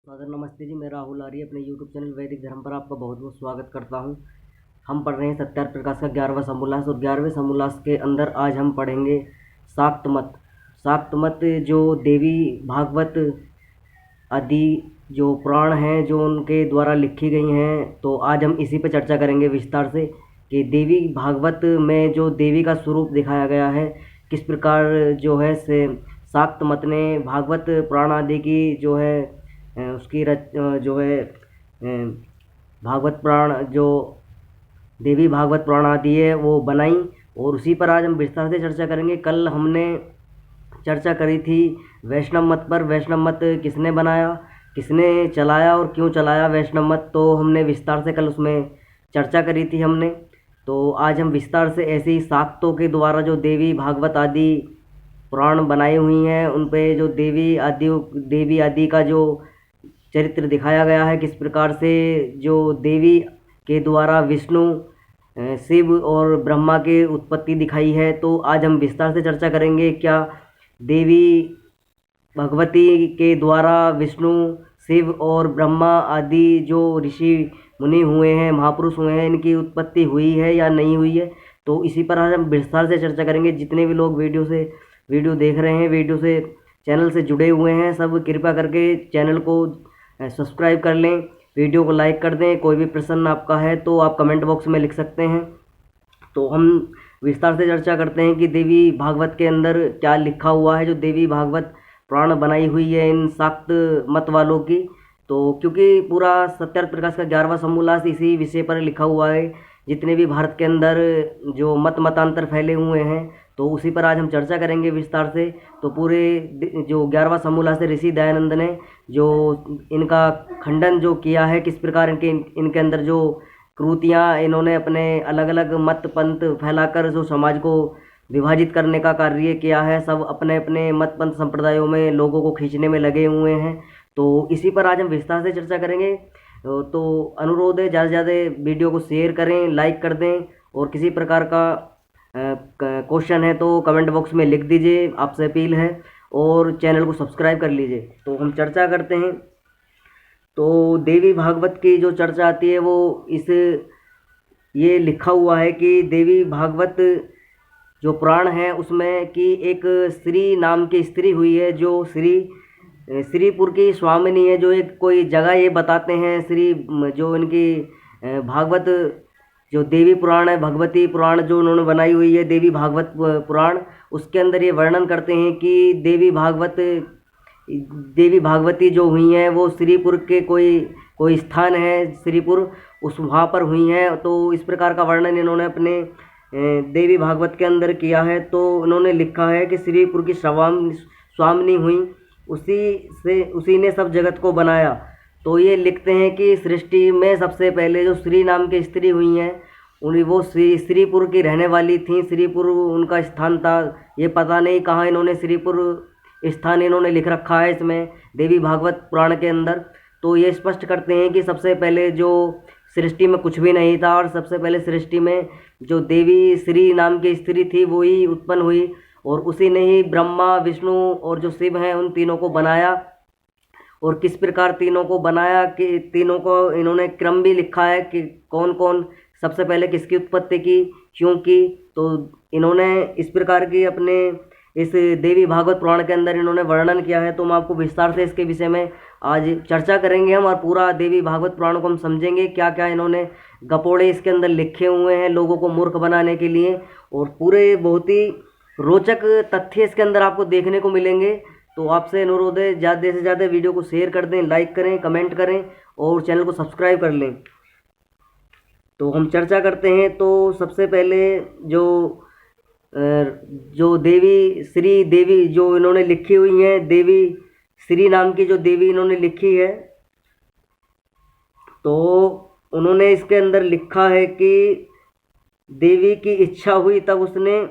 सादर नमस्ते जी। मैं राहुल आर्य अपने यूट्यूब चैनल वैदिक धर्म पर आपका बहुत बहुत स्वागत करता हूं। हम पढ़ रहे हैं सत्यार्थ प्रकाश का 11वां समोल्लास और 11वें समोल्लास के अंदर आज हम पढ़ेंगे शाक्त मत। शाक्त मत जो देवी भागवत आदि जो पुराण हैं जो उनके द्वारा लिखी गई हैं, तो आज हम इसी पर चर्चा करेंगे विस्तार से कि देवी भागवत में जो देवी का स्वरूप दिखाया गया है किस प्रकार जो है से शाक्त मत ने भागवत पुराण आदि की जो है उसकी जो है भागवत पुराण जो देवी भागवत पुराण आदि है वो बनाई, और उसी पर आज हम विस्तार से चर्चा करेंगे। कल हमने चर्चा करी थी वैष्णव मत पर। वैष्णव मत किसने बनाया, किसने चलाया और क्यों चलाया वैष्णव मत, तो हमने विस्तार से कल उसमें चर्चा करी थी हमने। तो आज हम विस्तार से ऐसे ही शाक्तों के द्वारा जो देवी भागवत आदि पुराण बनाई हुई हैं उन पे जो देवी आदि का जो चरित्र दिखाया गया है, किस प्रकार से जो देवी के द्वारा विष्णु शिव और ब्रह्मा की उत्पत्ति दिखाई है, तो आज हम विस्तार से चर्चा करेंगे। क्या देवी भगवती के द्वारा विष्णु शिव और ब्रह्मा आदि जो ऋषि मुनि हुए हैं, महापुरुष हुए हैं, इनकी उत्पत्ति हुई है या नहीं हुई है, तो इसी पर आज हम विस्तार से चर्चा करेंगे। जितने भी लोग वीडियो देख रहे हैं, वीडियो से चैनल से जुड़े हुए हैं, सब कृपया करके चैनल को सब्सक्राइब कर लें, वीडियो को लाइक कर दें। कोई भी प्रश्न आपका है तो आप कमेंट बॉक्स में लिख सकते हैं। तो हम विस्तार से चर्चा करते हैं कि देवी भागवत के अंदर क्या लिखा हुआ है। जो देवी भागवत पुराण बनाई हुई है इन शाक्त मत वालों की, तो क्योंकि पूरा सत्यार्थ प्रकाश का 11वां समोल्लास इसी विषय पर लिखा हुआ है। जितने भी भारत के अंदर जो मतांतर फैले हुए हैं, तो उसी पर आज हम चर्चा करेंगे विस्तार से। तो पूरे जो 11वां समोल्लास है, ऋषि दयानंद ने जो इनका खंडन जो किया है, किस प्रकार इनके अंदर जो क्रूतियाँ इन्होंने अपने अलग अलग मत पंथ फैलाकर जो समाज को विभाजित करने का कार्य किया है, सब अपने अपने मत पंथ संप्रदायों में लोगों को खींचने में लगे हुए हैं। तो इसी पर आज हम विस्तार से चर्चा करेंगे। तो अनुरोध है ज़्यादा से ज़्यादा वीडियो को शेयर करें, लाइक कर दें, और किसी प्रकार का क्वेश्चन है तो कमेंट बॉक्स में लिख दीजिए, आपसे अपील है, और चैनल को सब्सक्राइब कर लीजिए। तो हम चर्चा करते हैं। तो देवी भागवत की जो चर्चा आती है वो ये लिखा हुआ है कि देवी भागवत जो पुराण है उसमें कि एक श्री नाम की स्त्री हुई है, जो श्रीपुर की स्वामिनी है। जो एक कोई जगह ये बताते हैं श्री जो इनकी भागवत जो देवी पुराण है, भगवती पुराण जो उन्होंने बनाई हुई है देवी भागवत पुराण, उसके अंदर ये वर्णन करते हैं कि देवी भागवती जो हुई हैं वो श्रीपुर के कोई स्थान है श्रीपुर, उस वहाँ पर हुई हैं। तो इस प्रकार का वर्णन इन्होंने अपने देवी भागवत के अंदर किया है। तो उन्होंने लिखा है कि श्रीपुर की स्वामिनी हुई, उसी ने सब जगत को बनाया। तो ये लिखते हैं कि सृष्टि में सबसे पहले जो श्री नाम की स्त्री हुई हैं उन्हीं वो श्रीपुर की रहने वाली थी। श्रीपुर उनका स्थान था, ये पता नहीं कहाँ इन्होंने श्रीपुर स्थान इन्होंने लिख रखा है इसमें देवी भागवत पुराण के अंदर। तो ये स्पष्ट करते हैं कि सबसे पहले जो सृष्टि में कुछ भी नहीं था, और सबसे पहले सृष्टि में जो देवी श्री नाम की स्त्री थी वो ही उत्पन्न हुई, और उसी ने ही ब्रह्मा विष्णु और जो शिव हैं उन तीनों को बनाया। और किस प्रकार तीनों को बनाया कि तीनों को इन्होंने क्रम भी लिखा है कि कौन कौन सबसे पहले किसकी उत्पत्ति की, क्यों की। तो इन्होंने इस प्रकार की अपने इस देवी भागवत पुराण के अंदर इन्होंने वर्णन किया है। तो हम आपको विस्तार से इसके विषय में आज चर्चा करेंगे हम, और पूरा देवी भागवत पुराण को हम समझेंगे क्या क्या इन्होंने गपोड़े इसके अंदर लिखे हुए हैं लोगों को मूर्ख बनाने के लिए, और पूरे बहुत ही रोचक तथ्य इसके अंदर आपको देखने को मिलेंगे। तो आपसे अनुरोध है ज़्यादा से ज़्यादा वीडियो को शेयर कर दें, लाइक करें, कमेंट करें, और चैनल को सब्सक्राइब कर लें। तो हम चर्चा करते हैं। तो सबसे पहले जो देवी जो इन्होंने लिखी हुई है, देवी श्री नाम की जो देवी इन्होंने लिखी है, तो उन्होंने इसके अंदर लिखा है कि देवी की इच्छा हुई तब उसने,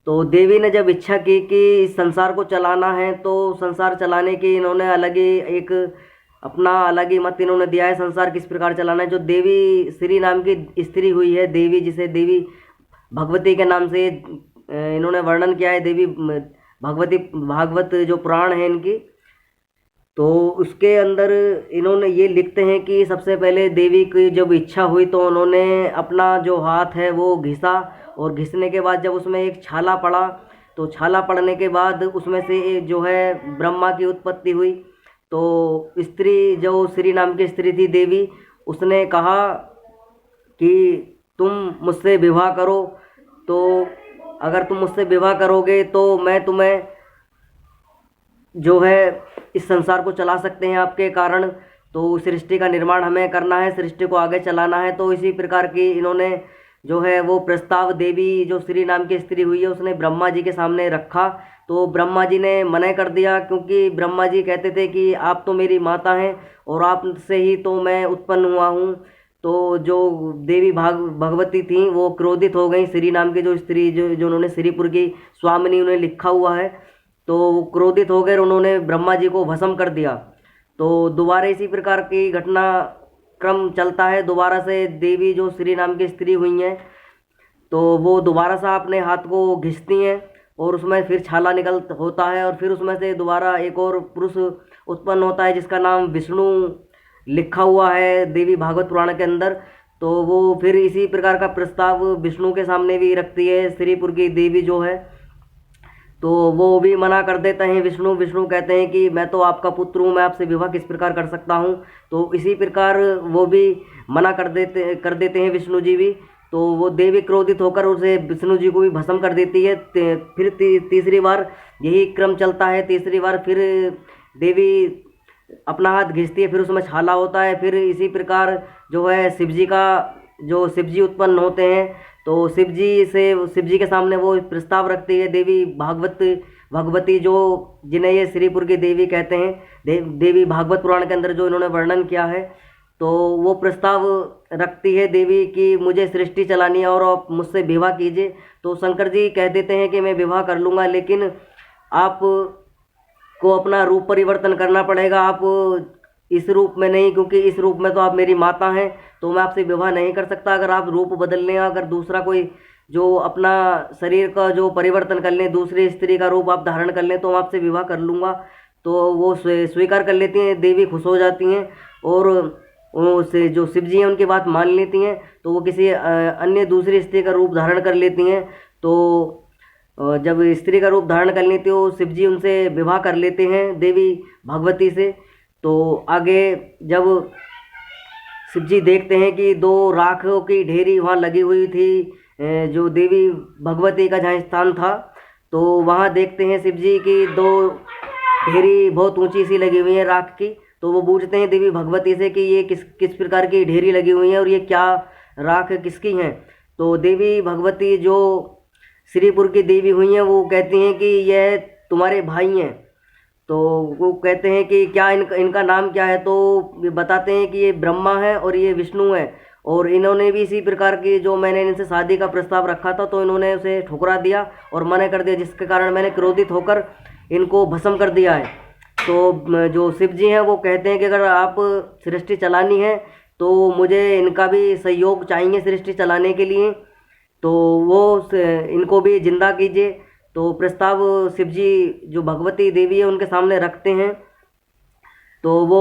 तो देवी ने जब इच्छा की कि इस संसार को चलाना है, तो संसार चलाने की इन्होंने अलग ही एक अपना अलग ही मत इन्होंने दिया है संसार किस प्रकार चलाना है। जो देवी श्री नाम की स्त्री हुई है देवी, जिसे देवी भगवती के नाम से इन्होंने वर्णन किया है, देवी भगवती भागवत जो पुराण है इनकी, तो उसके अंदर इन्होंने ये लिखते हैं कि सबसे पहले देवी की जब इच्छा हुई तो उन्होंने अपना जो हाथ है वो घिसा, और घिसने के बाद जब उसमें एक छाला पड़ा, तो छाला पड़ने के बाद उसमें से जो है ब्रह्मा की उत्पत्ति हुई। तो स्त्री, जो श्री नाम की स्त्री थी देवी, उसने कहा कि तुम मुझसे विवाह करो, तो अगर तुम मुझसे विवाह करोगे तो मैं तुम्हें जो है इस संसार को चला सकते हैं आपके कारण। तो सृष्टि का निर्माण हमें करना है, सृष्टि को आगे चलाना है। तो इसी प्रकार की इन्होंने जो है वो प्रस्ताव देवी जो श्री नाम की स्त्री हुई है उसने ब्रह्मा जी के सामने रखा। तो ब्रह्मा जी ने मना कर दिया, क्योंकि ब्रह्मा जी कहते थे कि आप तो मेरी माता हैं और आपसे ही तो मैं उत्पन्न हुआ हूँ। तो जो देवी भगवती थी वो क्रोधित हो गई। श्री नाम की जो स्त्री जो उन्होंने श्रीपुर की स्वामिनी उन्हें लिखा हुआ है, तो वो क्रोधित हो गए, उन्होंने ब्रह्मा जी को भस्म कर दिया। तो दोबारा इसी प्रकार की घटना क्रम चलता है। दोबारा से देवी जो श्री नाम की स्त्री हुई हैं तो वो दोबारा से अपने हाथ को घिसती हैं और उसमें फिर छाला निकल होता है, और फिर उसमें से दोबारा एक और पुरुष उत्पन्न होता है जिसका नाम विष्णु लिखा हुआ है देवी भागवत पुराण के अंदर। तो वो फिर इसी प्रकार का प्रस्ताव विष्णु के सामने भी रखती है श्रीपुर की देवी जो है। तो वो भी मना कर देते हैं। विष्णु कहते हैं कि मैं तो आपका पुत्र हूँ, मैं आपसे विवाह किस प्रकार कर सकता हूँ। तो इसी प्रकार वो भी मना कर देते हैं विष्णु जी भी। तो वो देवी क्रोधित होकर उसे विष्णु जी को भी भस्म कर देती है। फिर तीसरी बार यही क्रम चलता है। तीसरी बार फिर देवी अपना हाथ घिसती है, फिर उसमें छाला होता है। फिर इसी प्रकार जो है शिव जी उत्पन्न होते हैं। तो शिव जी के सामने वो प्रस्ताव रखती है देवी भगवती जो जिन्हें ये श्रीपुर की देवी कहते हैं। देवी भागवत पुराण के अंदर जो इन्होंने वर्णन किया है, तो वो प्रस्ताव रखती है देवी कि मुझे सृष्टि चलानी है और आप मुझसे विवाह कीजिए। तो शंकर जी कह देते हैं कि मैं विवाह कर लूँगा, लेकिन आप को अपना रूप परिवर्तन करना पड़ेगा। आप इस रूप में नहीं, क्योंकि इस रूप में तो आप मेरी माता हैं, तो मैं आपसे विवाह नहीं कर सकता। अगर आप रूप बदल लें, अगर दूसरा कोई जो अपना शरीर का जो परिवर्तन कर लें, दूसरी स्त्री का रूप आप धारण कर लें, तो मैं आपसे विवाह कर लूँगा। तो वो स्वीकार कर लेती हैं, देवी खुश हो जाती हैं और उसे जो शिव जी हैं उनकी बात मान लेती हैं। तो वो किसी अन्य दूसरी स्त्री का रूप धारण कर लेती हैं। तो जब स्त्री का रूप धारण कर लेती हो शिव जी उनसे विवाह कर लेते हैं देवी भगवती से। तो आगे जब शिव जी देखते हैं कि दो राखों की ढेरी वहाँ लगी हुई थी, जो देवी भगवती का जहाँ स्थान था, तो वहाँ देखते हैं शिव जी की दो ढेरी बहुत ऊंची सी लगी हुई है राख की। तो वो पूछते हैं देवी भगवती से कि ये किस प्रकार की ढेरी लगी हुई है और ये क्या राख किसकी हैं। तो देवी भगवती जो श्रीपुर की देवी हुई हैं वो कहती हैं कि यह तुम्हारे भाई हैं। तो वो कहते हैं कि क्या इनका नाम क्या है। तो बताते हैं कि ये ब्रह्मा है और ये विष्णु है, और इन्होंने भी इसी प्रकार की जो मैंने इनसे शादी का प्रस्ताव रखा था तो इन्होंने उसे ठुकरा दिया और मना कर दिया, जिसके कारण मैंने क्रोधित होकर इनको भस्म कर दिया है। तो जो शिव जी हैं वो कहते हैं कि अगर आप सृष्टि चलानी है तो मुझे इनका भी सहयोग चाहिए सृष्टि चलाने के लिए, तो वो इनको भी जिंदा कीजिए। तो प्रस्ताव शिव जी जो भगवती देवी है उनके सामने रखते हैं। तो वो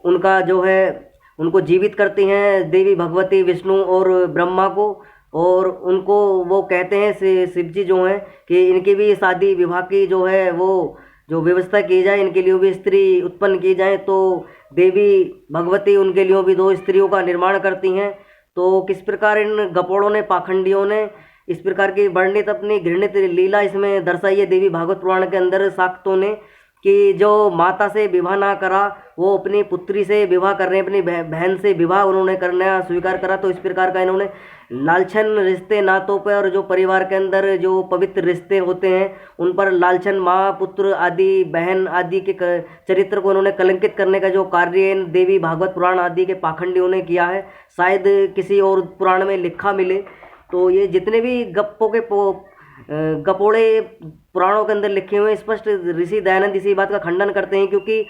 उनका जो है उनको जीवित करती हैं देवी भगवती विष्णु और ब्रह्मा को, और उनको वो कहते हैं शिव जी जो हैं कि इनकी भी शादी विवाह की जो है वो जो व्यवस्था की जाए, इनके लिए भी स्त्री उत्पन्न की जाए। तो देवी भगवती उनके लिए भी दो स्त्रियों का निर्माण करती हैं। तो किस प्रकार इन गपोड़ों ने, पाखंडियों ने इस प्रकार की वर्णित अपनी घृणित लीला इसमें दर्शाई है देवी भागवत पुराण के अंदर शाक्तों ने, कि जो माता से विवाह ना करा वो अपनी पुत्री से विवाह कर रहे हैं, अपनी बहन से विवाह उन्होंने करना स्वीकार करा। तो इस प्रकार का इन्होंने लालछन रिश्ते नातों पर, और जो परिवार के अंदर जो पवित्र रिश्ते होते हैं उन पर लालछन माँ पुत्र आदि बहन आदि के चरित्र को उन्होंने कलंकित करने का जो कार्य देवी भागवत पुराण आदि के पाखंडियों ने किया है, शायद किसी और पुराण में लिखा मिले। तो ये जितने भी गपोड़े पुराणों के अंदर लिखे हुए हैं, स्पष्ट ऋषि दयानंद इसी बात का खंडन करते हैं, क्योंकि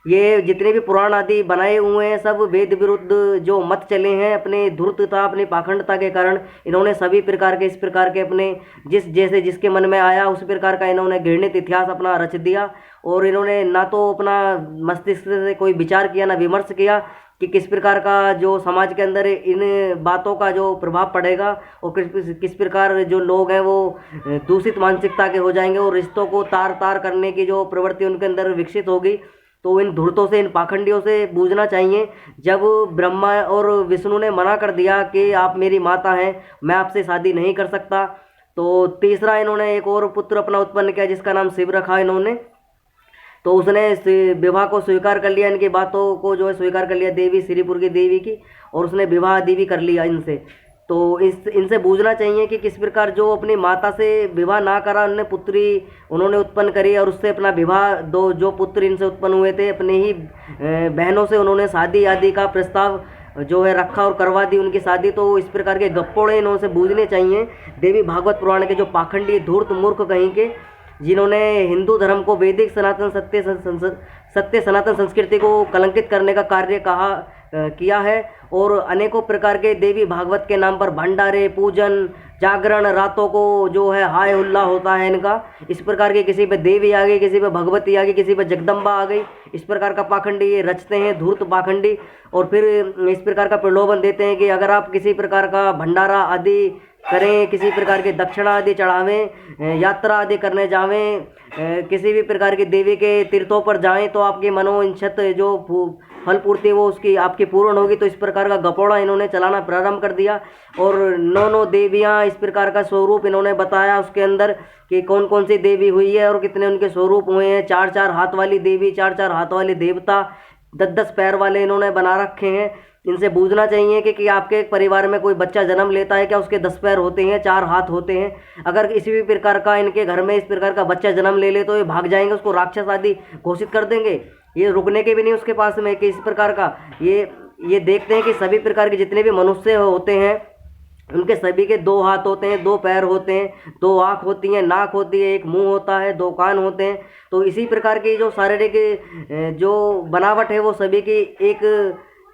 ये जितने भी पुराण आदि बनाए हुए हैं सब वेद विरुद्ध जो मत चले हैं, अपने धूर्तता अपनी पाखंडता के कारण इन्होंने सभी प्रकार के इस प्रकार के अपने जैसे जिसके मन में आया उस प्रकार का इन्होंने घृणित इतिहास अपना रच दिया। और इन्होंने ना तो अपना मस्तिष्क से कोई विचार किया ना विमर्श किया कि किस प्रकार का जो समाज के अंदर इन बातों का जो प्रभाव पड़ेगा और किस प्रकार जो लोग हैं वो दूषित मानसिकता के हो जाएंगे और रिश्तों को तार तार करने की जो प्रवृत्ति उनके अंदर विकसित होगी। तो इन धूर्तों से इन पाखंडियों से बूझना चाहिए। जब ब्रह्मा और विष्णु ने मना कर दिया कि आप मेरी माता हैं, मैं आपसे शादी नहीं कर सकता, तो तीसरा इन्होंने एक और पुत्र अपना उत्पन्न किया जिसका नाम शिव रखा इन्होंने। तो उसने विवाह को स्वीकार कर लिया, इनकी बातों को जो है स्वीकार कर लिया देवी श्रीपुर की देवी की, और उसने विवाह आदि भी कर लिया इनसे। तो इनसे बूझना चाहिए कि किस प्रकार जो अपनी माता से विवाह ना करा उन्होंने पुत्री उन्होंने उत्पन्न करी और उससे अपना विवाह दो जो पुत्र इनसे उत्पन्न हुए थे अपने ही बहनों से उन्होंने शादी आदि का प्रस्ताव जो है रखा और करवा दी उनकी शादी। तो इस प्रकार के गप्पोड़े इन्होंने बूझने चाहिए देवी भागवत पुराण के जो पाखंडी धूर्त मूर्ख कहीं के, जिन्होंने हिंदू धर्म को वैदिक सनातन सत्य सनातन संस्कृति को कलंकित करने का कार्य किया है। और अनेकों प्रकार के देवी भागवत के नाम पर भंडारे पूजन जागरण रातों को जो है हाय हुल्ला होता है इनका। इस प्रकार के किसी पे देवी आ गई, किसी पे भगवती आ गई, किसी पे जगदम्बा आ गई, इस प्रकार का पाखंडी ये रचते हैं धूर्त पाखंडी। और फिर इस प्रकार का प्रलोभन देते हैं कि अगर आप किसी प्रकार का भंडारा आदि करें, किसी प्रकार के दक्षिणा आदि चढ़ावें, यात्रा आदि करने जावें, किसी भी प्रकार की देवी के तीर्थों पर जाएं तो आपकी मनोइच्छत जो फल पूर्ति वो उसकी आपकी पूर्ण होगी। तो इस प्रकार का गपोड़ा इन्होंने चलाना प्रारंभ कर दिया और नौ देवियां इस प्रकार का स्वरूप इन्होंने बताया उसके अंदर कि कौन कौन सी देवी हुई है और कितने उनके स्वरूप हुए हैं। 4-4 हाथ वाली देवी, 4-4 हाथ वाले देवता, 10-10 पैर वाले इन्होंने बना रखे हैं। इनसे पूछना चाहिए कि आपके एक परिवार में कोई बच्चा जन्म लेता है क्या उसके 10 पैर होते हैं, 4 हाथ होते हैं? अगर किसी भी प्रकार का इनके घर में इस प्रकार का बच्चा जन्म ले ले तो ये भाग जाएंगे, उसको राक्षस आदि घोषित कर देंगे। ये रुकने के भी नहीं उसके पास में कि इस प्रकार का ये देखते हैं कि सभी प्रकार के जितने भी मनुष्य होते हैं उनके सभी के 2 हाथ होते हैं, 2 पैर होते हैं, 2 आँख होती हैं, नाक होती है, एक मुंह होता है, 2 कान होते हैं। तो इसी प्रकार की जो शारीरिक जो बनावट है वो सभी की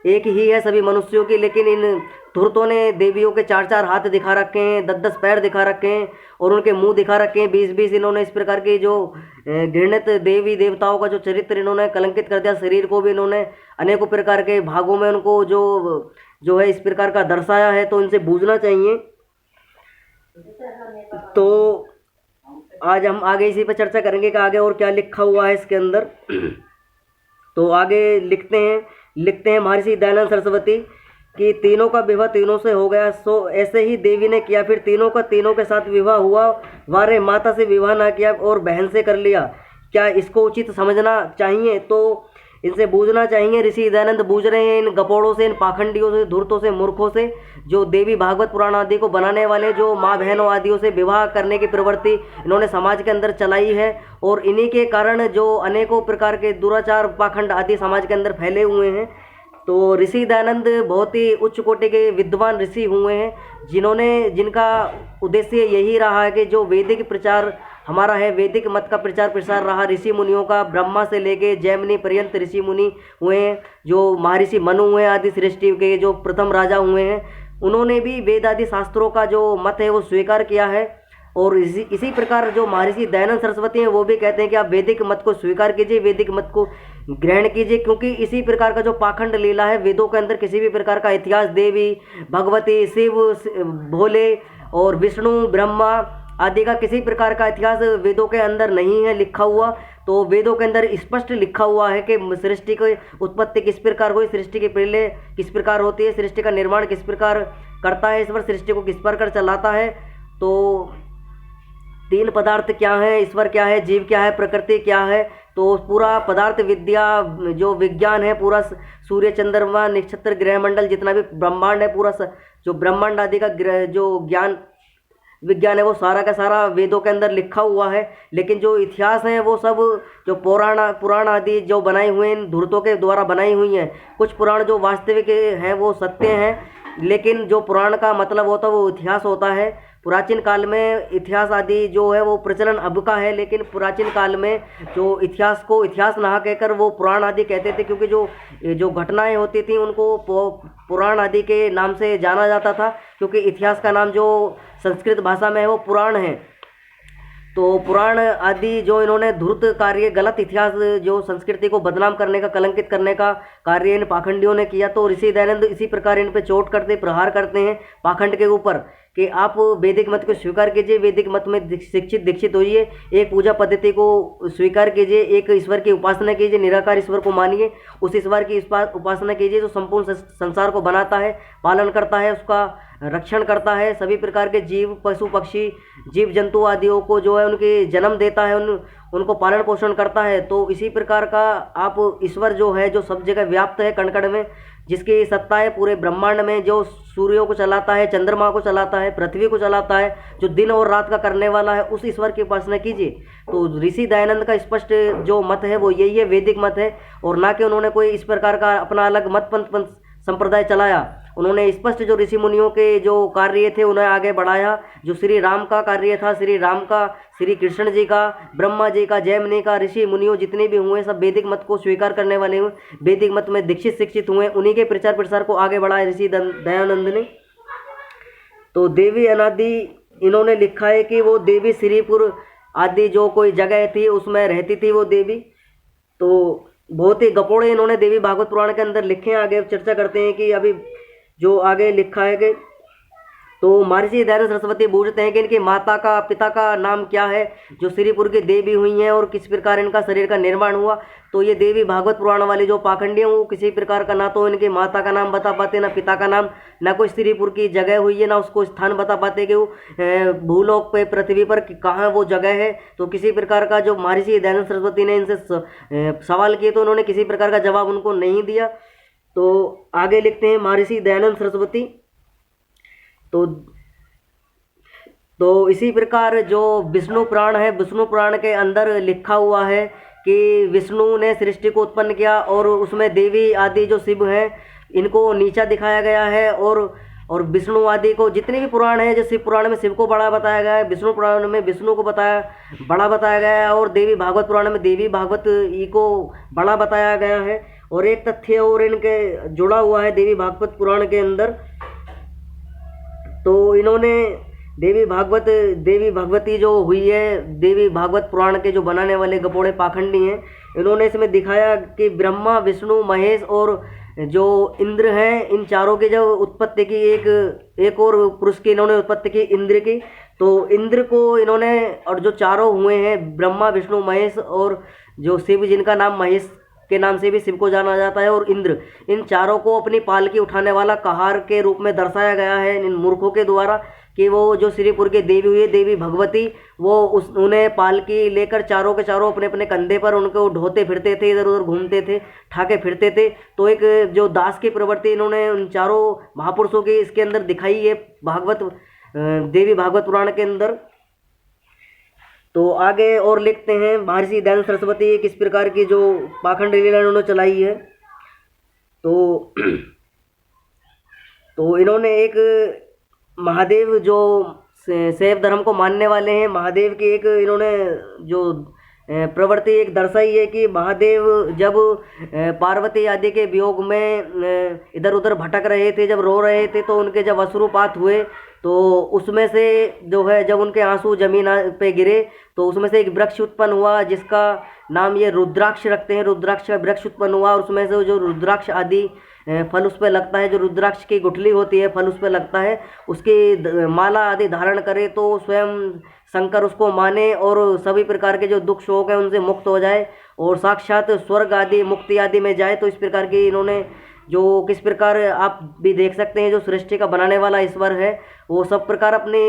एक ही है सभी मनुष्यों की। लेकिन इन धूर्तों ने देवियों के 4-4 हाथ दिखा रखे हैं, 10-10 पैर दिखा रखे हैं और उनके मुंह दिखा रखे हैं 20-20। इन्होंने इस प्रकार की जो घृणित देवी देवताओं का जो चरित्र इन्होंने कलंकित कर दिया, शरीर को भी इन्होंने अनेकों प्रकार के भागों में उनको जो है इस प्रकार का दर्शाया है। तो इनसे बूझना चाहिए। तो आज हम आगे इसी पर चर्चा करेंगे कि आगे और क्या लिखा हुआ है इसके अंदर। तो आगे लिखते हैं महर्षि दयानंद सरस्वती कि तीनों का विवाह तीनों से हो गया, सो ऐसे ही देवी ने किया। फिर तीनों का तीनों के साथ विवाह हुआ, वारे माता से विवाह ना किया और बहन से कर लिया। क्या इसको उचित समझना चाहिए? तो इनसे बूझना चाहिए। ऋषि दयानंद बूझ रहे हैं इन गपोड़ों से, इन पाखंडियों से, धूर्तों से, मूर्खों से, जो देवी भागवत पुराण आदि को बनाने वाले जो माँ बहनों आदियों से विवाह करने की प्रवृत्ति इन्होंने समाज के अंदर चलाई है। और इन्हीं के कारण जो अनेकों प्रकार के दुराचार पाखंड आदि समाज के अंदर फैले हुए हैं। तो ऋषि दयानंद बहुत ही उच्च कोटि के विद्वान ऋषि हुए हैं जिनका उद्देश्य यही रहा है कि जो वैदिक प्रचार हमारा है, वैदिक मत का प्रचार प्रसार रहा ऋषि मुनियों का। ब्रह्मा से लेके जैमिनी पर्यंत ऋषि मुनि हुए हैं, जो महर्षि मनु हुए आदि सृष्टि के जो प्रथम राजा हुए हैं, उन्होंने भी वेद आदि शास्त्रों का जो मत है वो स्वीकार किया है। और इसी प्रकार जो महर्षि दयानंद सरस्वती हैं वो भी कहते हैं कि आप वैदिक मत को स्वीकार कीजिए, वैदिक मत को ग्रहण कीजिए, क्योंकि इसी प्रकार का जो पाखंड लीला है वेदों के अंदर किसी भी प्रकार का इतिहास देवी भगवती शिव भोले और विष्णु ब्रह्मा आदि का किसी प्रकार का इतिहास वेदों के अंदर नहीं है लिखा हुआ। तो वेदों के अंदर स्पष्ट लिखा हुआ है कि सृष्टि की उत्पत्ति किस प्रकार हुई, सृष्टि के पहले किस प्रकार होती है, सृष्टि का निर्माण किस प्रकार करता है, ईश्वर सृष्टि को किस प्रकार चलाता है। तो 3 पदार्थ क्या है, ईश्वर क्या है, जीव क्या है, प्रकृति क्या है। तो पूरा पदार्थ विद्या जो विज्ञान है, पूरा सूर्य चंद्रमा नक्षत्र ग्रह मंडल जितना भी ब्रह्मांड है, पूरा जो ब्रह्मांड आदि का जो ज्ञान विज्ञान है वो सारा का सारा वेदों के अंदर लिखा हुआ है। लेकिन जो इतिहास है वो सब जो पुराण आदि जो बनाई हुए इन धूर्तों के द्वारा बनाई हुई हैं। कुछ पुराण जो वास्तविक हैं वो सत्य हैं, लेकिन जो पुराण का मतलब होता है वो इतिहास होता है। प्राचीन काल में इतिहास आदि जो है वो प्रचलन अब का है, लेकिन प्राचीन काल में जो इतिहास को इतिहास ना कहकर वो पुराण आदि कहते थे, क्योंकि जो जो घटनाएं होती थी उनको पुराण आदि के नाम से जाना जाता था, क्योंकि इतिहास का नाम जो संस्कृत भाषा में है वो पुराण है। तो पुराण आदि जो इन्होंने धूर्त कार्य, गलत इतिहास, जो संस्कृति को बदनाम करने का, कलंकित करने का कार्य इन पाखंडियों ने किया। तो ऋषि दयानंद इसी प्रकार इन पे चोट करते, प्रहार करते हैं पाखंड के ऊपर कि आप वैदिक मत को स्वीकार कीजिए, वैदिक मत में शिक्षित दीक्षित होइए, एक पूजा पद्धति को स्वीकार कीजिए, एक ईश्वर की उपासना कीजिए, निराकार ईश्वर को मानिए, उस ईश्वर की उपासना कीजिए जो संपूर्ण संसार को बनाता है, पालन करता है, उसका रक्षण करता है, सभी प्रकार के जीव, पशु पक्षी, जीव जंतु आदियों को जो है उनके जन्म देता है, उनको पालन पोषण करता है। तो इसी प्रकार का आप ईश्वर जो है, जो सब जगह व्याप्त है, कण कण में, जिसकी सत्ता है पूरे ब्रह्मांड में, जो सूर्यों को चलाता है, चंद्रमा को चलाता है, पृथ्वी को चलाता है, जो दिन और रात का करने वाला है, उस ईश्वर की उपासना कीजिए। तो ऋषि दयानंद का स्पष्ट जो मत है वो यही है, वैदिक मत है, और ना कि उन्होंने कोई इस प्रकार का अपना अलग मत पंथ संप्रदाय चलाया। उन्होंने स्पष्ट जो ऋषि मुनियों के जो कार्य थे उन्हें आगे बढ़ाया। जो श्री राम का कार्य था, श्री राम का, श्री कृष्ण जी का, ब्रह्मा जी का, जयमुनि का, ऋषि मुनियों जितने भी हुए सब वैदिक मत को स्वीकार करने वाले हुए, वैदिक मत में दीक्षित शिक्षित हुए, उन्हीं के प्रचार प्रसार को आगे बढ़ाया ऋषि दयानंद ने। तो देवी अनादि इन्होंने लिखा है कि वो देवी श्रीपुर आदि जो कोई जगह थी उसमें रहती थी वो देवी। तो बहुत ही गपोड़े इन्होंने देवी भागवत पुराण के अंदर लिखे हैं। आगे चर्चा करते हैं कि अभी जो आगे लिखा है कि तो महर्षि दयानंद सरस्वती पूछते हैं कि इनकी माता का, पिता का नाम क्या है, जो श्रीपुर की देवी हुई हैं, और किस प्रकार इनका शरीर का निर्माण हुआ। तो ये देवी भागवत पुराण वाले जो पाखंडी हैं वो किसी प्रकार का ना तो इनकी माता का नाम बता पाते, ना पिता का नाम, ना कोई श्रीपुर की जगह हुई है, ना उसको स्थान बता पाते कि वो भूलोक पे, पृथ्वी पर कहाँ वो जगह है। तो किसी प्रकार का जो महर्षि दयानंद सरस्वती ने इनसे सवाल किए तो उन्होंने किसी प्रकार का जवाब उनको नहीं दिया। तो आगे लिखते हैं महर्षि दयानंद सरस्वती। तो इसी प्रकार जो विष्णु पुराण है, विष्णु पुराण के अंदर लिखा हुआ है कि विष्णु ने सृष्टि को उत्पन्न किया, और उसमें देवी आदि जो शिव हैं इनको नीचा दिखाया गया है, और विष्णु आदि को, जितने भी पुराण हैं, जो शिव पुराण में शिव को बड़ा बताया गया है, विष्णु पुराण में विष्णु को बड़ा बताया गया है, और देवी भागवत पुराण में देवी भागवत को बड़ा बताया गया है। और एक तथ्य और इनके जुड़ा हुआ है देवी भागवत पुराण के अंदर। तो इन्होंने देवी भगवती जो हुई है, देवी भागवत पुराण के जो बनाने वाले गपोड़े पाखंडी हैं, इन्होंने इसमें दिखाया कि ब्रह्मा, विष्णु, महेश और जो इंद्र हैं, इन चारों की जो उत्पत्ति की, एक और पुरुष की इन्होंने उत्पत्ति की, इंद्र की। तो इंद्र को इन्होंने, और जो चारों हुए हैं ब्रह्मा, विष्णु, महेश, और जो शिव, जिनका नाम महेश के नाम से भी शिव को जाना जाता है, और इंद्र, इन चारों को अपनी पालकी उठाने वाला कहार के रूप में दर्शाया गया है इन मूर्खों के द्वारा कि वो जो श्रीपुर के देवी हुई, देवी भगवती, वो उन्हें पालकी लेकर चारों के चारों अपने अपने कंधे पर उनको ढोते फिरते थे, इधर उधर घूमते थे, ठाके फिरते थे। तो एक जो दास की प्रवृत्ति इन्होंने उन चारों महापुरुषों की इसके अंदर दिखाई है देवी भागवत पुराण के अंदर। तो आगे और लिखते हैं महर्षि दयानंद सरस्वती किस प्रकार की जो पाखंड लीला इन्होंने चलाई है। तो इन्होंने एक महादेव, जो शैव धर्म को मानने वाले हैं, महादेव की एक इन्होंने जो प्रवृत्ति एक दर्शाई है कि महादेव जब पार्वती आदि के वियोग में इधर उधर भटक रहे थे, जब रो रहे थे, तो उनके जब अश्रुपात हुए, तो उसमें से जो है, जब उनके आंसू जमीन पे गिरे, तो उसमें से एक वृक्ष उत्पन्न हुआ जिसका नाम ये रुद्राक्ष रखते हैं। रुद्राक्ष का वृक्ष उत्पन्न हुआ, और उसमें से जो रुद्राक्ष आदि फल उस पर लगता है, जो रुद्राक्ष की गुठली होती है, फल उस पर लगता है, उसकी माला आदि धारण करे तो स्वयं शंकर उसको माने और सभी प्रकार के जो दुख शोक है उनसे मुक्त हो जाए, और साक्षात स्वर्ग आदि, मुक्ति आदि में जाए। तो इस प्रकार की इन्होंने जो किस प्रकार आप भी देख सकते हैं, जो सृष्टि का बनाने वाला ईश्वर है वो सब प्रकार अपने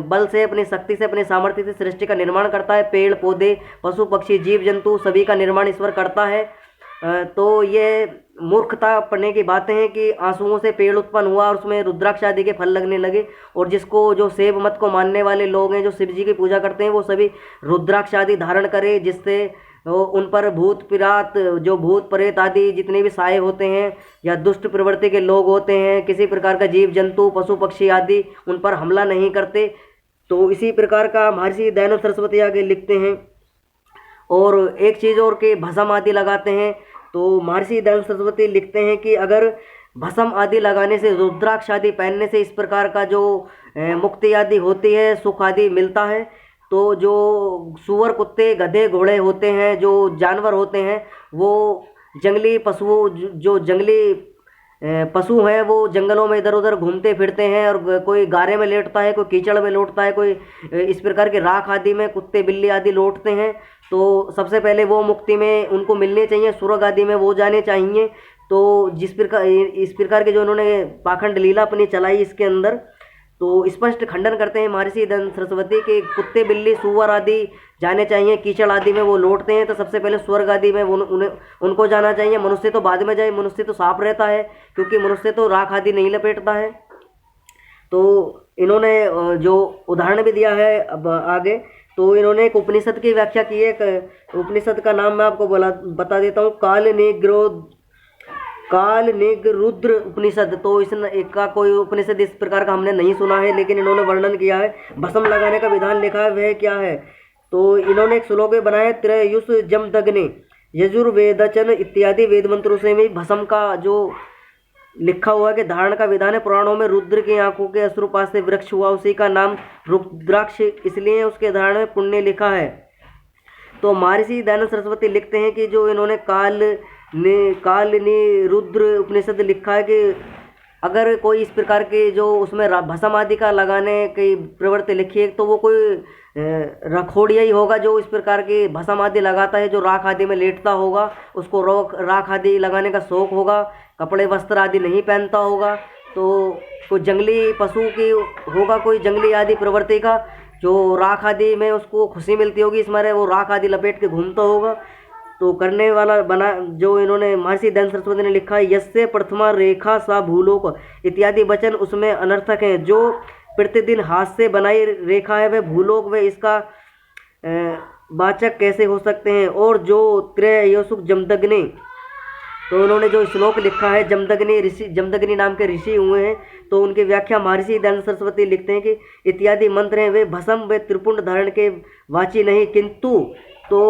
बल से, अपनी शक्ति से, अपने सामर्थ्य से सृष्टि का निर्माण करता है। पेड़ पौधे, पशु पक्षी, जीव जंतु सभी का निर्माण ईश्वर करता है। तो ये मूर्खता पढ़ने की बातें हैं कि आंसुओं से पेड़ उत्पन्न हुआ और उसमें रुद्राक्ष आदि के फल लगने लगे, और जिसको जो शैव मत को मानने वाले लोग हैं, जो शिव जी की पूजा करते हैं, वो सभी रुद्राक्ष आदि धारण करें, जिससे उन पर भूत पिरात, जो भूत प्रेत आदि जितने भी साए होते हैं या दुष्ट प्रवृत्ति के लोग होते हैं, किसी प्रकार का जीव जंतु पशु पक्षी आदि उन पर हमला नहीं करते। तो इसी प्रकार का महर्षि दयानंद सरस्वती आगे लिखते हैं। और एक चीज़ और कि भस्म आदि लगाते हैं, तो महर्षि दयानंद सरस्वती लिखते हैं कि अगर भस्म आदि लगाने से, रुद्राक्ष आदि पहनने से इस प्रकार का जो मुक्ति आदि होती है, सुख आदि मिलता है। तो जो सूअर कुत्ते गधे घोड़े होते हैं, जो जानवर होते हैं, वो जंगली पशुओं, जो जंगली पशु हैं, वो जंगलों में इधर उधर घूमते फिरते हैं और कोई गारे में लेटता है, कोई कीचड़ में लौटता है, कोई इस प्रकार के राख आदि में कुत्ते बिल्ली आदि लौटते हैं। तो सबसे पहले वो मुक्ति में उनको मिलने चाहिए, स्वर्ग आदि में वो जाने चाहिए। तो इस प्रकार के जो उन्होंने पाखंड लीला अपनी चलाई इसके अंदर, तो स्पष्ट खंडन करते हैं महर्षि दयानंद सरस्वती के कुत्ते बिल्ली सूअर आदि जाने चाहिए, कीचड़ आदि में वो लौटते हैं तो सबसे पहले स्वर्ग आदि में उनको जाना चाहिए। मनुष्य तो बाद में जाए, मनुष्य तो साफ रहता है, क्योंकि मनुष्य तो राख आदि नहीं लपेटता है। तो इन्होंने जो उदाहरण भी दिया है अब आगे, तो इन्होंने एक उपनिषद की व्याख्या की है। उपनिषद का नाम मैं आपको बता देता हूँ, काल निगरुद्र उपनिषद। तो इसका कोई उपनिषद इस प्रकार का हमने नहीं सुना है, लेकिन इन्होंने वर्णन किया है। भस्म लगाने का विधान लिखा है, वह क्या है? तो इन्होंने एक श्लोक बनाया है, त्रयुष जमदग्नि यजुर्वेदचन इत्यादि वेद मंत्रों से भी भस्म का जो लिखा हुआ है कि धारण का विधान है। पुराणों में रुद्र की आंखों के अश्रुपात से वृक्ष हुआ, उसी का नाम रुद्राक्ष इसलिए उसके धारण में पुण्य लिखा है। तो महर्षि दयानंद सरस्वती लिखते हैं कि जो इन्होंने काल रुद्र उपनिषद लिखा है कि अगर कोई इस प्रकार के जो उसमें भस्म आदि का लगाने की प्रवृत्ति लिखी है, तो वो कोई रखोड़िया ही होगा जो इस प्रकार की भस्म आदि लगाता है, जो राख आदि में लेटता होगा, उसको राख आदि लगाने का शौक होगा, कपड़े वस्त्र आदि नहीं पहनता होगा। तो कोई जंगली पशु की होगा, कोई जंगली आदि प्रवृत्ति का, जो राख आदि में उसको खुशी मिलती होगी, इस मारे वो राख आदि लपेट के घूमता होगा। तो करने वाला बना जो इन्होंने महर्षि दयानंद सरस्वती ने लिखा है, यस्य प्रथमा रेखा सा भूलोक इत्यादि वचन उसमें अनर्थक हैं। जो प्रतिदिन हाथ से बनाई रेखा है वह भूलोक व इसका वाचक कैसे हो सकते हैं? और जो त्रययोसुक जमदग्नि, तो उन्होंने जो श्लोक लिखा है, जमदग्नि नाम के ऋषि हुए हैं, तो उनकी व्याख्या महर्षि दयानंद सरस्वती लिखते हैं कि इत्यादि मंत्र हैं वे भस्म व त्रिपुंड धारण के वाची नहीं, किंतु तो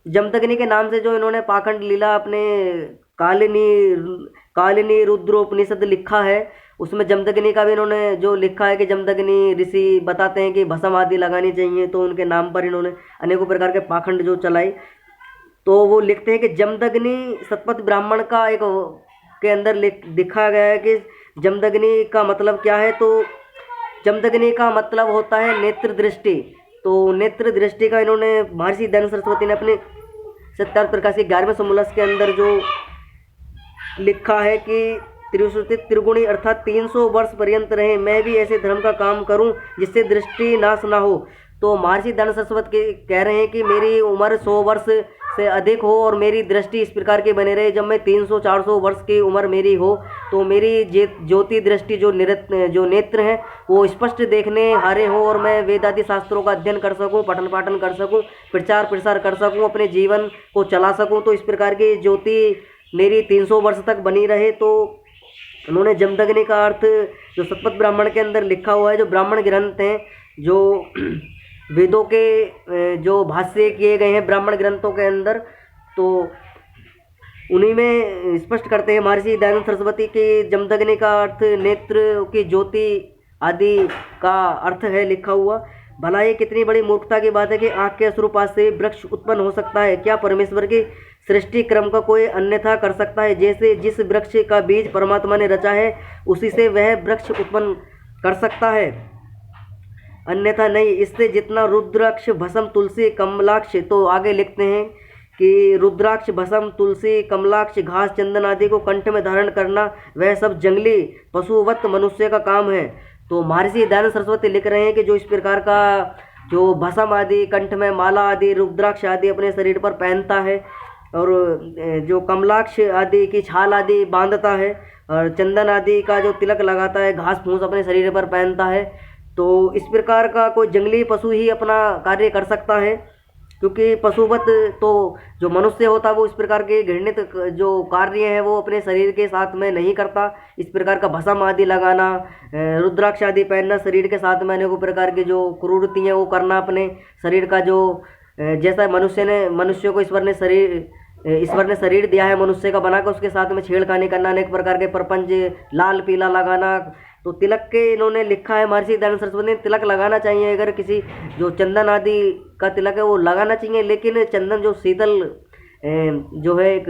जमदग्नि के नाम से जो इन्होंने पाखंड लीला अपने कालिनी रुद्रोपनिषद लिखा है, उसमें जमदग्नि का भी इन्होंने जो लिखा है कि जमदग्नि ऋषि बताते हैं कि भस्म आदि लगानी चाहिए, तो उनके नाम पर इन्होंने अनेकों प्रकार के पाखंड जो चलाई। तो वो लिखते हैं कि जमदग्नि सतपथ ब्राह्मण का एक के अंदर लिखा गया है कि जमदग्नि का मतलब क्या है। तो जमदग्नि का मतलब होता है नेत्र दृष्टि। तो नेत्र दृष्टि का इन्होंने महर्षि दयानंद सरस्वती ने अपने सत्यार्थ प्रकाश के 11वें समोल्लास के अंदर जो लिखा है कि त्रिश्रुति त्रिगुणी अर्थात 300 वर्ष पर्यंत रहे, मैं भी ऐसे धर्म का काम करूं जिससे दृष्टि नाश ना हो। तो महर्षि दयानंद सरस्वती कह रहे हैं कि मेरी उम्र 100 वर्ष से अधिक हो और मेरी दृष्टि इस प्रकार की बने रहे, जब मैं 300-400 वर्ष की उम्र मेरी हो, तो मेरी ज्योति दृष्टि जो नेत्र हैं वो स्पष्ट देखने हारे हो और मैं वेदादि शास्त्रों का अध्ययन कर सकूं, पठन पाठन कर सकूं, प्रचार प्रसार कर सकूं, अपने जीवन को चला सकूं। तो इस प्रकार की ज्योति मेरी 300 वर्ष तक बनी रहे। तो उन्होंने जमदग्नि का अर्थ जो सतपथ ब्राह्मण के अंदर लिखा हुआ है, जो ब्राह्मण ग्रंथ हैं, जो वेदों के जो भाष्य किए गए हैं ब्राह्मण ग्रंथों के अंदर, तो उन्हीं में स्पष्ट करते हैं महर्षि दयानंद सरस्वती की जमदग्नि का अर्थ नेत्र की ज्योति आदि का अर्थ है लिखा हुआ। भला ये कितनी बड़ी मूर्खता की बात है कि आँख के अश्रुपात से वृक्ष उत्पन्न हो सकता है। क्या परमेश्वर की सृष्टि क्रम का कोई अन्यथा कर सकता है? जैसे जिस वृक्ष का बीज परमात्मा ने रचा है उसी से वह वृक्ष उत्पन्न कर सकता है, अन्यथा नहीं। इससे जितना रुद्राक्ष भस्म तुलसी कमलाक्ष, तो आगे लिखते हैं कि रुद्राक्ष भस्म तुलसी कमलाक्ष घास चंदन आदि को कंठ में धारण करना वह सब जंगली पशुवत मनुष्य का काम है। तो महर्षि दयानंद सरस्वती लिख रहे हैं कि जो इस प्रकार का जो भस्म आदि कंठ में माला आदि रुद्राक्ष आदि अपने शरीर पर पहनता है और जो कमलाक्ष आदि की छाल आदि बांधता है और चंदन आदि का जो तिलक लगाता है, घास फूस अपने शरीर पर पहनता है, तो इस प्रकार का कोई जंगली पशु ही अपना कार्य कर सकता है। क्योंकि पशुवत तो जो मनुष्य होता है वो इस प्रकार के घृणित जो कार्य हैं वो अपने शरीर के साथ में नहीं करता। इस प्रकार का भस्म आदि लगाना, रुद्राक्ष आदि पहनना, शरीर के साथ में अनेकों प्रकार की जो कुरूरती हैं वो करना, अपने शरीर का जो जैसा मनुष्य को ईश्वर ने शरीर दिया है मनुष्य का बनाकर, उसके साथ में छेड़खानी करना, अनेक प्रकार के प्रपंच लाल पीला लगाना। तो तिलक के इन्होंने लिखा है, महर्षि दयानंद सरस्वती ने, तिलक लगाना चाहिए। अगर किसी जो चंदन आदि का तिलक है वो लगाना चाहिए, लेकिन चंदन जो शीतल जो है एक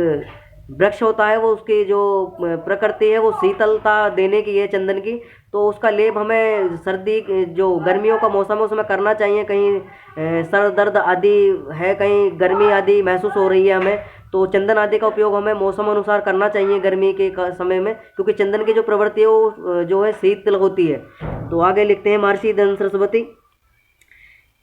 वृक्ष होता है, वो उसकी जो प्रकृति है वो शीतलता देने की है चंदन की। तो उसका लेप हमें सर्दी जो गर्मियों का मौसम है उसमें करना चाहिए। कहीं सर दर्द आदि है, कहीं गर्मी आदि महसूस हो रही है हमें, तो चंदन आदि का उपयोग हमें मौसम अनुसार करना चाहिए गर्मी के समय में, क्योंकि चंदन की जो प्रवृत्ति है वो जो है शीतल होती है। तो आगे लिखते हैं महर्षि दयानंद सरस्वती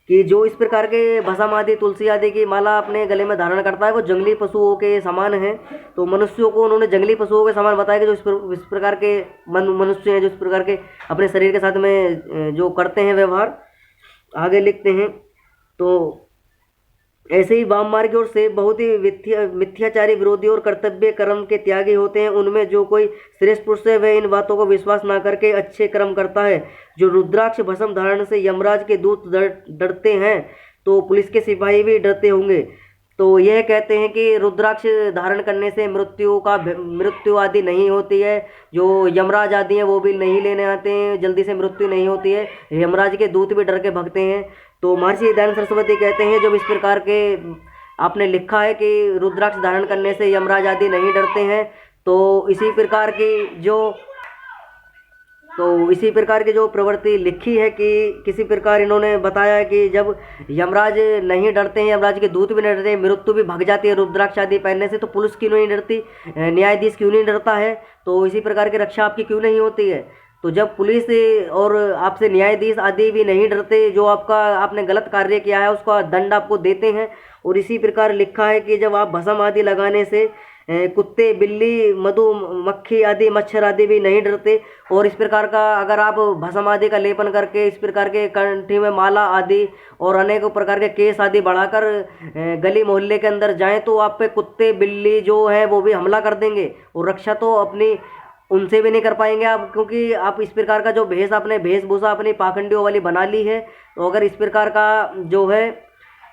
कि जो इस प्रकार के भस्म आदि तुलसी आदि की माला अपने गले में धारण करता है वो जंगली पशुओं के समान है। तो मनुष्यों को उन्होंने जंगली पशुओं के समान बताया कि जो इस प्रकार के मनुष्य हैं, जो इस प्रकार के अपने शरीर के साथ में जो करते हैं व्यवहार। आगे लिखते हैं तो ऐसे ही वाम मार्ग और से बहुत ही मिथ्याचारी, विरोधी और कर्तव्य कर्म के त्यागी होते हैं। उनमें जो कोई श्रेष्ठ पुरुष है वह इन बातों को विश्वास ना करके अच्छे कर्म करता है। जो रुद्राक्ष भस्म धारण से यमराज के दूत डरते हैं, तो पुलिस के सिपाही भी डरते होंगे। तो यह कहते हैं कि रुद्राक्ष धारण करने से मृत्यु आदि नहीं होती है। जो यमराज आदि हैं वो भी नहीं लेने आते हैं, जल्दी से मृत्यु नहीं होती है। यमराज के दूत भी डर के भगते हैं। तो महर्षि दयानंद सरस्वती कहते हैं जब इस प्रकार के आपने लिखा है कि रुद्राक्ष धारण करने से यमराज आदि नहीं डरते हैं, तो इसी प्रकार की जो प्रवृत्ति लिखी है कि किसी प्रकार इन्होंने बताया है कि जब यमराज नहीं डरते हैं, यमराज के दूत भी नहीं डरते हैं, मृत्यु भी भाग जाती है रुद्राक्ष आदि पहनने से, तो पुलिस क्यों नहीं डरती, न्यायाधीश क्यों नहीं डरता है, तो इसी प्रकार की रक्षा आपकी क्यों नहीं होती है। तो जब पुलिस और आपसे न्यायाधीश आदि भी नहीं डरते, जो आपने गलत कार्य किया है उसका दंड आपको देते हैं। और इसी प्रकार लिखा है कि जब आप भस्म आदि लगाने से कुत्ते, बिल्ली, मधुमक्खी आदि, मच्छर आदि भी नहीं डरते। और इस प्रकार का अगर आप भस्म आदि का लेपन करके इस प्रकार के कंठी में माला आदि और अनेक प्रकार के केस आदि बढ़ाकर गली मोहल्ले के अंदर जाएं, तो आप पे कुत्ते बिल्ली जो है वो भी हमला कर देंगे, और रक्षा तो अपनी उनसे भी नहीं कर पाएंगे आप, क्योंकि आप इस प्रकार का जो वेशभूषा अपनी पाखंडियों वाली बना ली है। तो अगर इस प्रकार का जो है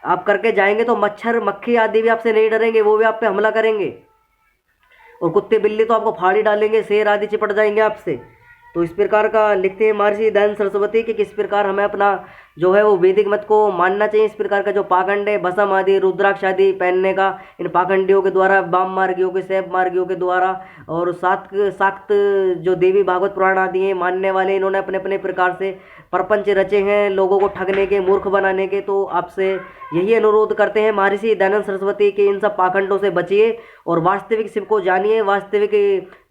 आप करके जाएंगे तो मच्छर मक्खी आदि भी आपसे नहीं डरेंगे, वो भी आप पे हमला करेंगे। और कुत्ते बिल्ली तो आपको फाड़ ही डालेंगे, शेर आदि चिपट जाएंगे आपसे। तो इस प्रकार का लिखते हैं महर्षि दयानंद सरस्वती कि किस प्रकार हमें अपना जो है वो वैदिक मत को मानना चाहिए। इस प्रकार का जो पाखंड है भस्म आदि रुद्राक्ष आदि पहनने का, इन पाखंडियों के द्वारा, वाम मार्गियों के, शैव मार्गियों के द्वारा, और शाक्त जो देवी भागवत पुराण आदि हैं मानने वाले, इन्होंने अपने अपने प्रकार से प्रपंच रचे हैं लोगों को ठगने के, मूर्ख बनाने के। तो आपसे यही अनुरोध करते हैं महर्षि दयानंद सरस्वती के इन सब पाखंडों से बचिए और वास्तविक शिव को जानिए, वास्तविक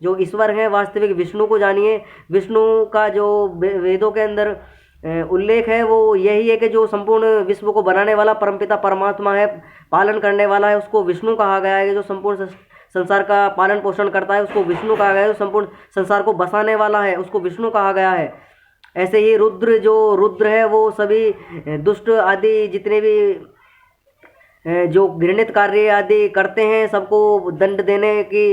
जो ईश्वर हैं, वास्तविक विष्णु को जानिए। विष्णु का जो वेदों के अंदर उल्लेख है वो यही है कि जो संपूर्ण विश्व को बनाने वाला परमपिता परमात्मा है, पालन करने वाला है, उसको विष्णु कहा गया है। जो संपूर्ण संसार का पालन पोषण करता है उसको विष्णु कहा गया है। जो संपूर्ण संसार को बसाने वाला है उसको विष्णु कहा गया है। ऐसे ही रुद्र है वो सभी दुष्ट आदि जितने भी जो घृणित कार्य आदि करते हैं सबको दंड देने की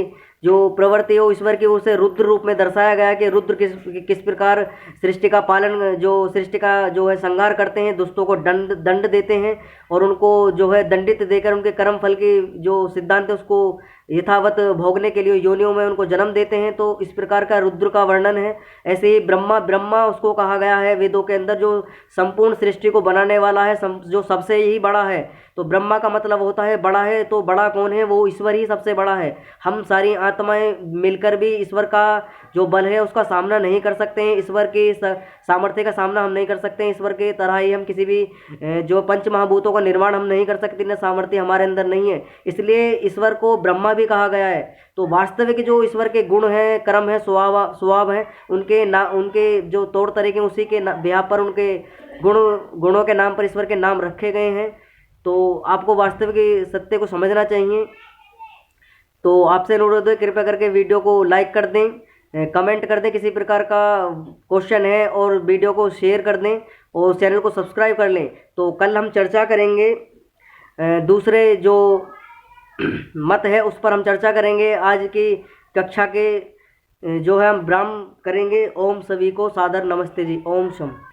जो प्रवृत्ति हो ईश्वर की, उसे रुद्र रूप में दर्शाया गया कि रुद्र किस प्रकार सृष्टि का पालन, जो सृष्टि का जो है संहार करते हैं, दुष्टों को दंड देते हैं और उनको जो है दंडित देकर उनके कर्म फल की जो सिद्धांत है उसको यथावत भोगने के लिए योनियों में उनको जन्म देते हैं। तो इस प्रकार का रुद्र का वर्णन है। ऐसे ही ब्रह्मा उसको कहा गया है वेदों के अंदर, जो संपूर्ण सृष्टि को बनाने वाला है, जो सबसे ही बड़ा है। तो ब्रह्मा का मतलब होता है बड़ा है, तो बड़ा कौन है, वो ईश्वर ही सबसे बड़ा है। हम सारी आत्माएं मिलकर भी ईश्वर का जो बल है उसका सामना नहीं कर सकते हैं, ईश्वर के सामर्थ्य का सामना हम नहीं कर सकते हैं। ईश्वर के तरह ही हम किसी भी जो पंच महाभूतों का निर्माण हम नहीं कर सकते, इतना सामर्थ्य हमारे अंदर नहीं है, इसलिए ईश्वर को ब्रह्मा भी कहा गया है। तो वास्तविक जो ईश्वर के गुण हैं, कर्म है, स्वभाव है, उनके जो तौर तरीके उसी के ब्याह पर उनके गुणों के नाम पर ईश्वर के नाम रखे गए हैं। तो आपको वास्तविक सत्य को समझना चाहिए। तो आपसे अनुरोध है कृपया करके वीडियो को लाइक कर दें, कमेंट कर दें किसी प्रकार का क्वेश्चन है, और वीडियो को शेयर कर दें और चैनल को सब्सक्राइब कर लें। तो कल हम चर्चा करेंगे दूसरे जो मत है उस पर हम चर्चा करेंगे। आज की कक्षा के जो है हम ब्राह्म करेंगे। ओम सभी को सादर नमस्ते जी। ओम शम।